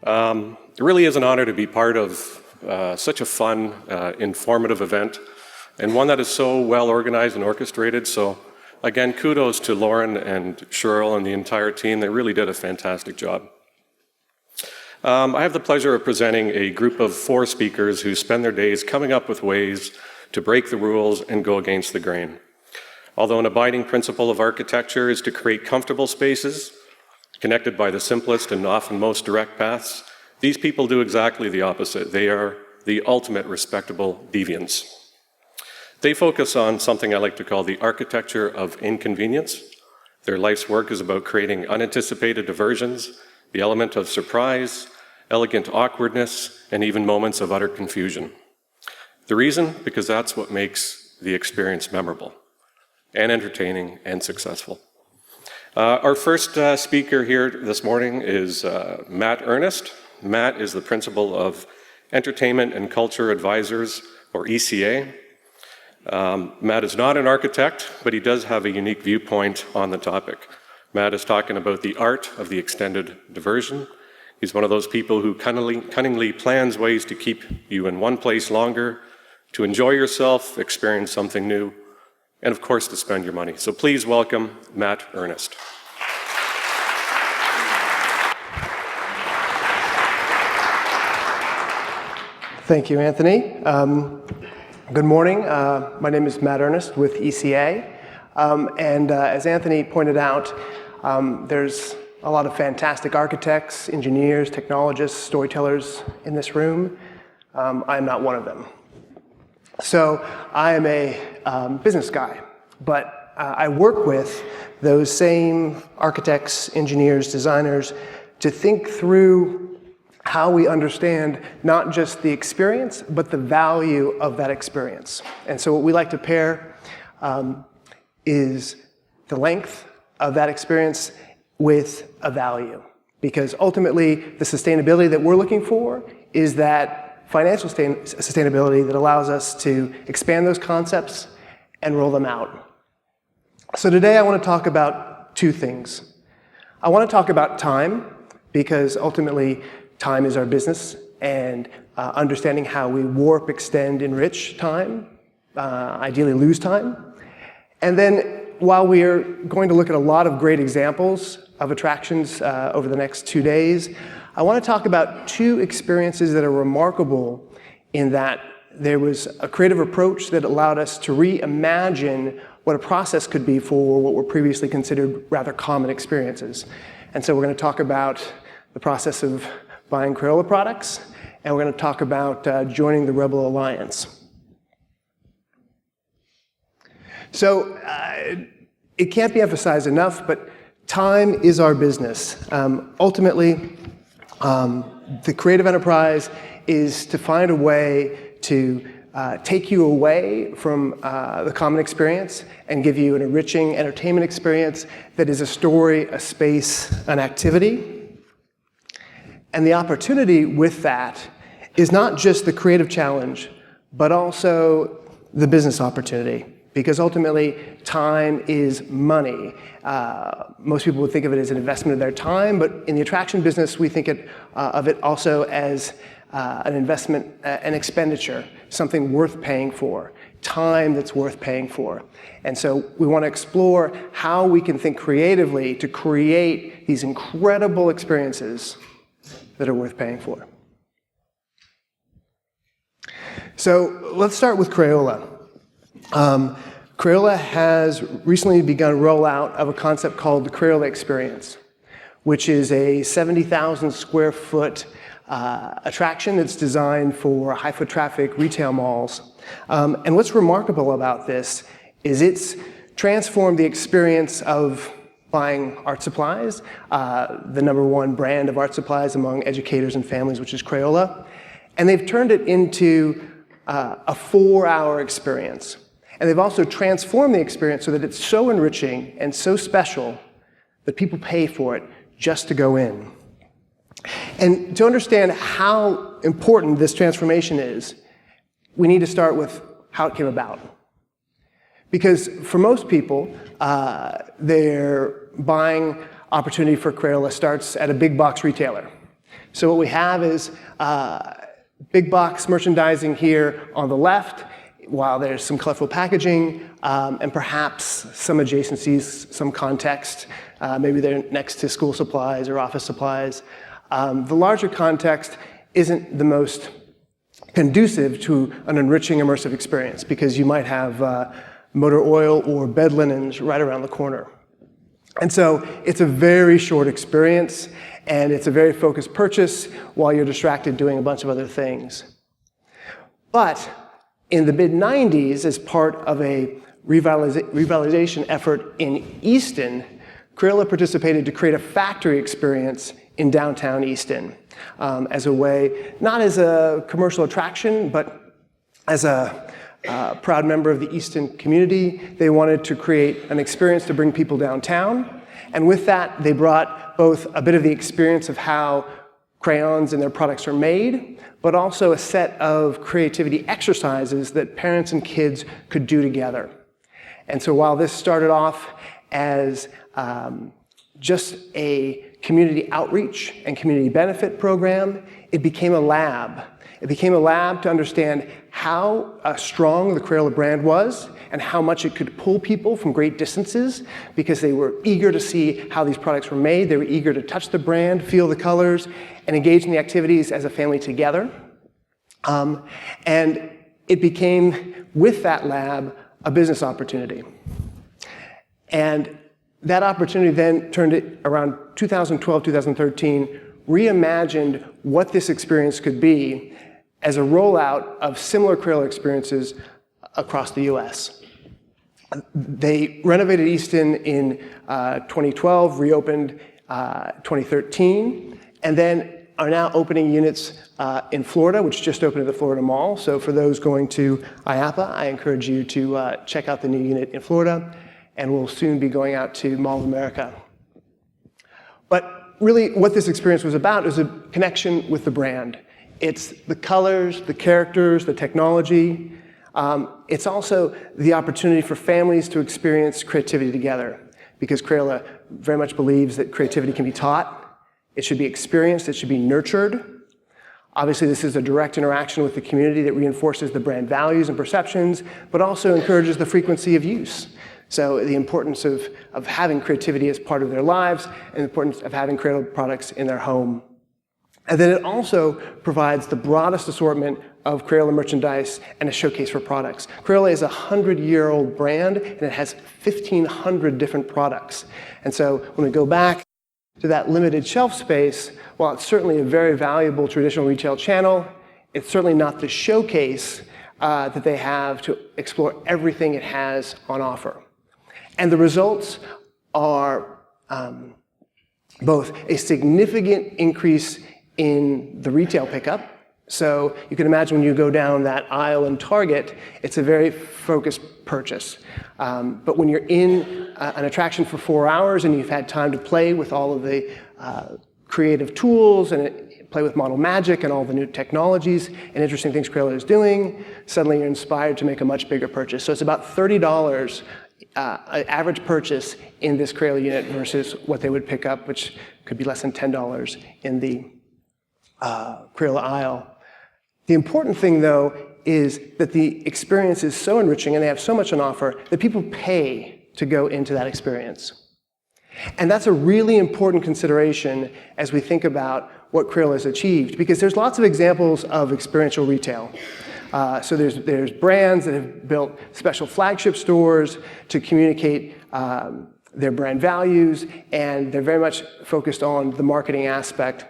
It really is an honor to be part of such a fun, informative event, and one that is so well organized and orchestrated. So again, kudos to Lauren and Cheryl and the entire team. They really did a fantastic job. I have the pleasure of presenting a group of 4 speakers who spend their days coming up with ways to break the rules and go against the grain. Although an abiding principle of architecture is to create comfortable spaces connected by the simplest and often most direct paths, these people do exactly the opposite. They are the ultimate respectable deviants. They focus on something I like to call the architecture of inconvenience. Their life's work is about creating unanticipated diversions, the element of surprise, elegant awkwardness, and even moments of utter confusion. The reason? Because that's what makes the experience memorable and entertaining and successful. Our first speaker here this morning is Matt Earnest. Matt is the principal of Entertainment and Culture Advisors, or ECA. Matt is not an architect, but he does have a unique viewpoint on the topic. Matt is talking about the art of the extended diversion. He's one of those people who cunningly plans ways to keep you in one place longer, to enjoy yourself, experience something new, and of course to spend your money. So please welcome Matt Earnest. Thank you, Anthony. Good morning. My name is Matt Earnest with ECA. As Anthony pointed out, there's a lot of fantastic architects, engineers, technologists, storytellers in this room. I am not one of them. So I am a business guy, but I work with those same architects, engineers, designers to think through how we understand not just the experience, but the value of that experience. And so what we like to pair is the length of that experience with a value. Because ultimately, the sustainability that we're looking for is that financial sustainability that allows us to expand those concepts and roll them out. So today I want to talk about 2 things. I want to talk about time, because ultimately time is our business, and understanding how we warp, extend, enrich time, ideally lose time. And then while we are going to look at a lot of great examples of attractions over the next 2 days, I want to talk about 2 experiences that are remarkable in that there was a creative approach that allowed us to reimagine what a process could be for what were previously considered rather common experiences. And so we're going to talk about the process of buying Crayola products, and we're going to talk about joining the Rebel Alliance. So it can't be emphasized enough, but time is our business. Ultimately, the creative enterprise is to find a way to take you away from the common experience and give you an enriching entertainment experience that is a story, a space, an activity. And the opportunity with that is not just the creative challenge, but also the business opportunity. Because ultimately, time is money. Most people would think of it as an investment of their time, but in the attraction business, we think of it also as an investment, an expenditure, something worth paying for, time that's worth paying for. And so we want to explore how we can think creatively to create these incredible experiences that are worth paying for. So let's start with Crayola. Crayola has recently begun rollout of a concept called the Crayola Experience, which is a 70,000 square foot attraction that's designed for high foot traffic retail malls. And what's remarkable about this is it's transformed the experience of buying art supplies, the #1 brand of art supplies among educators and families, which is Crayola. And they've turned it into a 4-hour experience. And they've also transformed the experience so that it's so enriching and so special that people pay for it just to go in. And to understand how important this transformation is, we need to start with how it came about. Because for most people, their buying opportunity for Crayola starts at a big box retailer. So what we have is big box merchandising here on the left, while there's some colorful packaging and perhaps some adjacencies, some context. Maybe they're next to school supplies or office supplies. The larger context isn't the most conducive to an enriching immersive experience because you might have motor oil or bed linens right around the corner. And so it's a very short experience and it's a very focused purchase while you're distracted doing a bunch of other things. But in the mid-90s, as part of a revitalization effort in Easton, Crayola participated to create a factory experience in downtown Easton as a way, not as a commercial attraction, but as a proud member of the Easton community. They wanted to create an experience to bring people downtown. And with that, they brought both a bit of the experience of how crayons and their products are made, but also a set of creativity exercises that parents and kids could do together. And so while this started off as just a community outreach and community benefit program, it became a lab. It became a lab to understand how strong the Crayola brand was and how much it could pull people from great distances because they were eager to see how these products were made. They were eager to touch the brand, feel the colors, and engage in the activities as a family together. And it became, with that lab, a business opportunity. And that opportunity then turned it around 2012, 2013, reimagined what this experience could be as a rollout of similar Crayola experiences across the US. They renovated Easton in 2012, reopened 2013, and then are now opening units in Florida, which just opened at the Florida Mall. So for those going to IAPA, I encourage you to check out the new unit in Florida, and we'll soon be going out to Mall of America. But really what this experience was about is a connection with the brand. It's the colors, the characters, the technology. It's also the opportunity for families to experience creativity together, because Crayola very much believes that creativity can be taught, it should be experienced, it should be nurtured. Obviously, this is a direct interaction with the community that reinforces the brand values and perceptions, but also encourages the frequency of use. So the importance of having creativity as part of their lives and the importance of having Crayola products in their home. And then it also provides the broadest assortment of Crayola merchandise and a showcase for products. Crayola is a 100-year-old brand, and it has 1,500 different products. And so when we go back to that limited shelf space, while it's certainly a very valuable traditional retail channel, it's certainly not the showcase that they have to explore everything it has on offer. And the results are both a significant increase in the retail pickup. So you can imagine when you go down that aisle in Target, it's a very focused purchase. But when you're in an attraction for 4 hours and you've had time to play with all of the creative tools and play with model magic and all the new technologies and interesting things Crayola is doing, suddenly you're inspired to make a much bigger purchase. So it's about $30 average purchase in this Crayola unit versus what they would pick up, which could be less than $10 in the Crayola aisle. The important thing, though, is that the experience is so enriching and they have so much on offer that people pay to go into that experience. And that's a really important consideration as we think about what Crayola has achieved, because there's lots of examples of experiential retail. So there's brands that have built special flagship stores to communicate their brand values, and they're very much focused on the marketing aspect.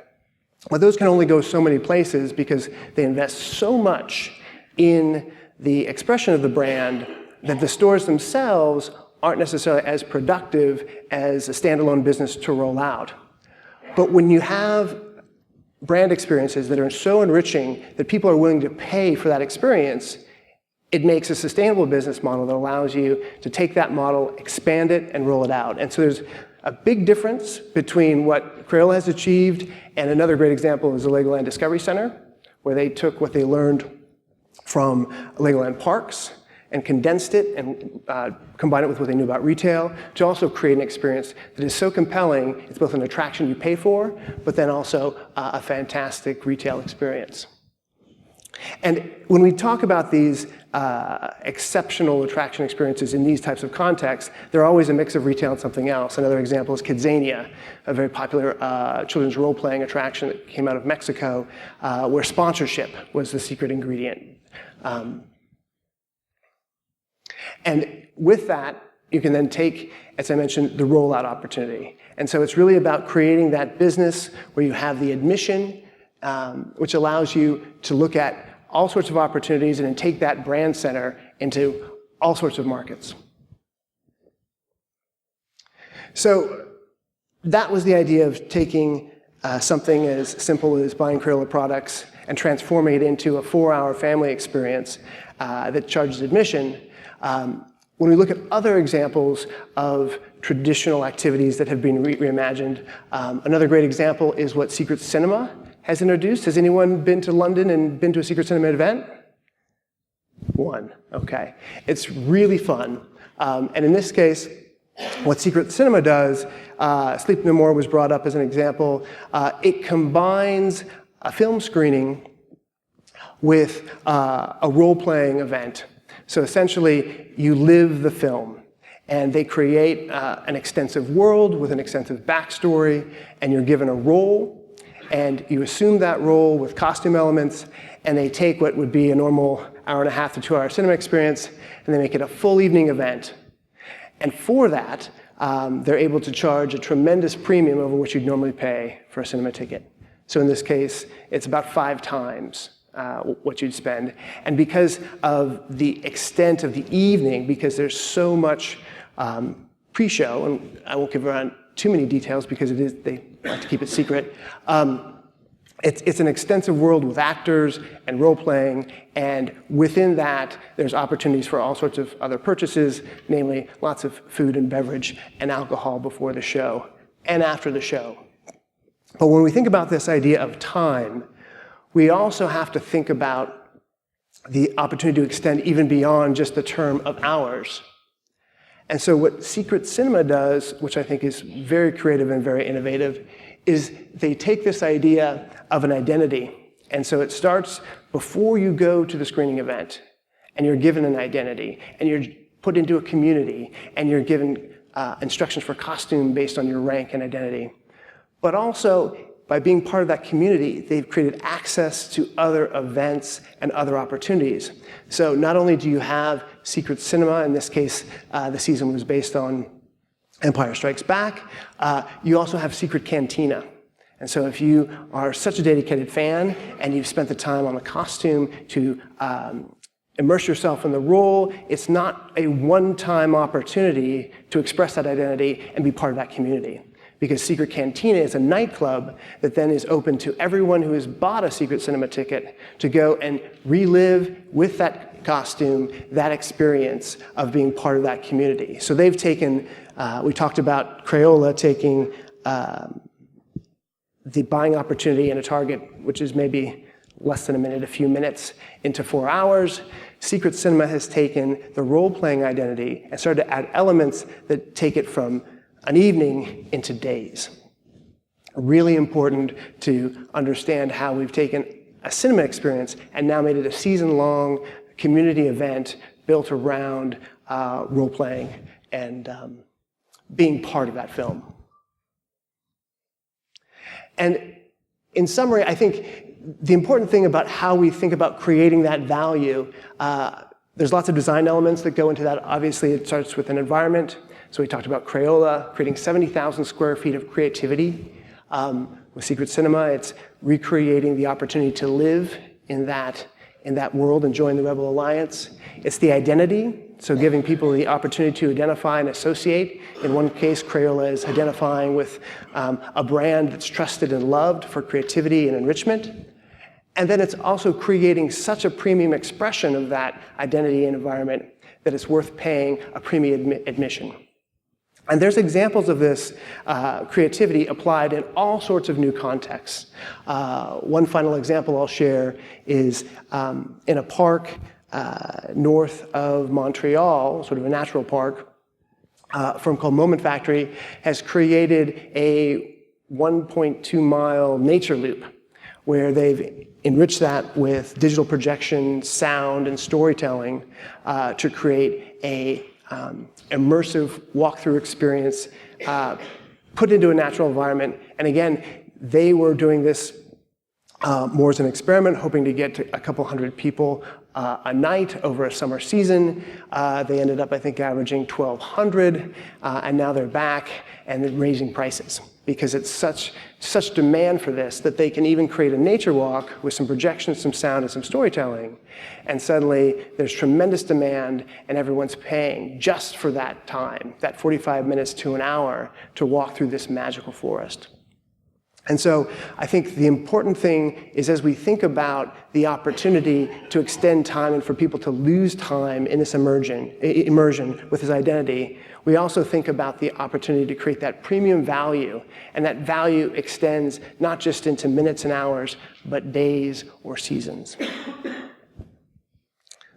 But those can only go so many places because they invest so much in the expression of the brand that the stores themselves aren't necessarily as productive as a standalone business to roll out. But when you have brand experiences that are so enriching that people are willing to pay for that experience, it makes a sustainable business model that allows you to take that model, expand it, and roll it out. And so there's a big difference between what Crayola has achieved, and another great example is the Legoland Discovery Center, where they took what they learned from Legoland Parks and condensed it and combined it with what they knew about retail to also create an experience that is so compelling, it's both an attraction you pay for, but then also a fantastic retail experience. And when we talk about these exceptional attraction experiences in these types of contexts, they're always a mix of retail and something else. Another example is Kidzania, a very popular children's role-playing attraction that came out of Mexico, where sponsorship was the secret ingredient. And with that, you can then take, as I mentioned, the rollout opportunity. And so it's really about creating that business where you have the admission, which allows you to look at all sorts of opportunities and then take that brand center into all sorts of markets. So that was the idea of taking something as simple as buying Crayola products and transforming it into a 4-hour family experience that charges admission. When we look at other examples of traditional activities that have been reimagined, another great example is what Secret Cinema has introduced. Has anyone been to London and been to a Secret Cinema event? One, okay. It's really fun. And in this case, what Secret Cinema does, Sleep No More was brought up as an example, it combines a film screening with a role-playing event. So essentially, you live the film. And they create an extensive world with an extensive backstory, and you're given a role, and you assume that role with costume elements, and they take what would be a normal hour-and-a-half to 2-hour cinema experience, and they make it a full evening event. And for that, they're able to charge a tremendous premium over what you'd normally pay for a cinema ticket. So in this case, it's about 5 times what you'd spend. And because of the extent of the evening, because there's so much pre-show, and I won't give around too many details because they like to keep it secret. It's an extensive world with actors and role-playing, and within that, there's opportunities for all sorts of other purchases, namely lots of food and beverage and alcohol before the show and after the show. But when we think about this idea of time, we also have to think about the opportunity to extend even beyond just the term of hours. And so what Secret Cinema does, which I think is very creative and very innovative, is they take this idea of an identity. And so it starts before you go to the screening event, and you're given an identity, and you're put into a community, and you're given instructions for costume based on your rank and identity. But also, by being part of that community, they've created access to other events and other opportunities. So not only do you have Secret Cinema, in this case, the season was based on Empire Strikes Back, you also have Secret Cantina. And so if you are such a dedicated fan and you've spent the time on the costume to immerse yourself in the role, it's not a one-time opportunity to express that identity and be part of that community. Because Secret Cantina is a nightclub that then is open to everyone who has bought a Secret Cinema ticket to go and relive with that costume, that experience of being part of that community. So they've taken, we talked about Crayola taking the buying opportunity in a Target, which is maybe less than a minute, a few minutes, into 4 hours. Secret Cinema has taken the role-playing identity and started to add elements that take it from an evening into days. Really important to understand how we've taken a cinema experience and now made it a season-long community event built around role-playing and being part of that film. And in summary, I think the important thing about how we think about creating that value, there's lots of design elements that go into that. Obviously, it starts with an environment. So we talked about Crayola, creating 70,000 square feet of creativity. With Secret Cinema, it's recreating the opportunity to live in that world and join the Rebel Alliance. It's the identity, so giving people the opportunity to identify and associate. In one case, Crayola is identifying with a brand that's trusted and loved for creativity and enrichment. And then it's also creating such a premium expression of that identity and environment that it's worth paying a premium admission. And there's examples of this creativity applied in all sorts of new contexts. One final example I'll share is in a park north of Montreal, sort of a natural park, a firm called Moment Factory has created a 1.2-mile nature loop where they've enriched that with digital projection, sound, and storytelling to create a immersive walkthrough experience put into a natural environment. And again, they were doing this more as an experiment, hoping to get to a couple hundred people a night over a summer season. They ended up, I think, averaging 1,200, and now they're back and they're raising prices because it's such demand for this that they can even create a nature walk with some projection, some sound, and some storytelling. And suddenly there's tremendous demand and everyone's paying just for that time, that 45 minutes to an hour to walk through this magical forest. And so I think the important thing is as we think about the opportunity to extend time and for people to lose time in this immersion with his identity, we also think about the opportunity to create that premium value, and that value extends not just into minutes and hours, but days or seasons.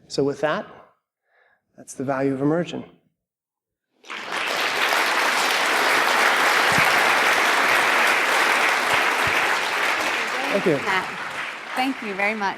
So with that, that's the value of immersion. Thank you very much.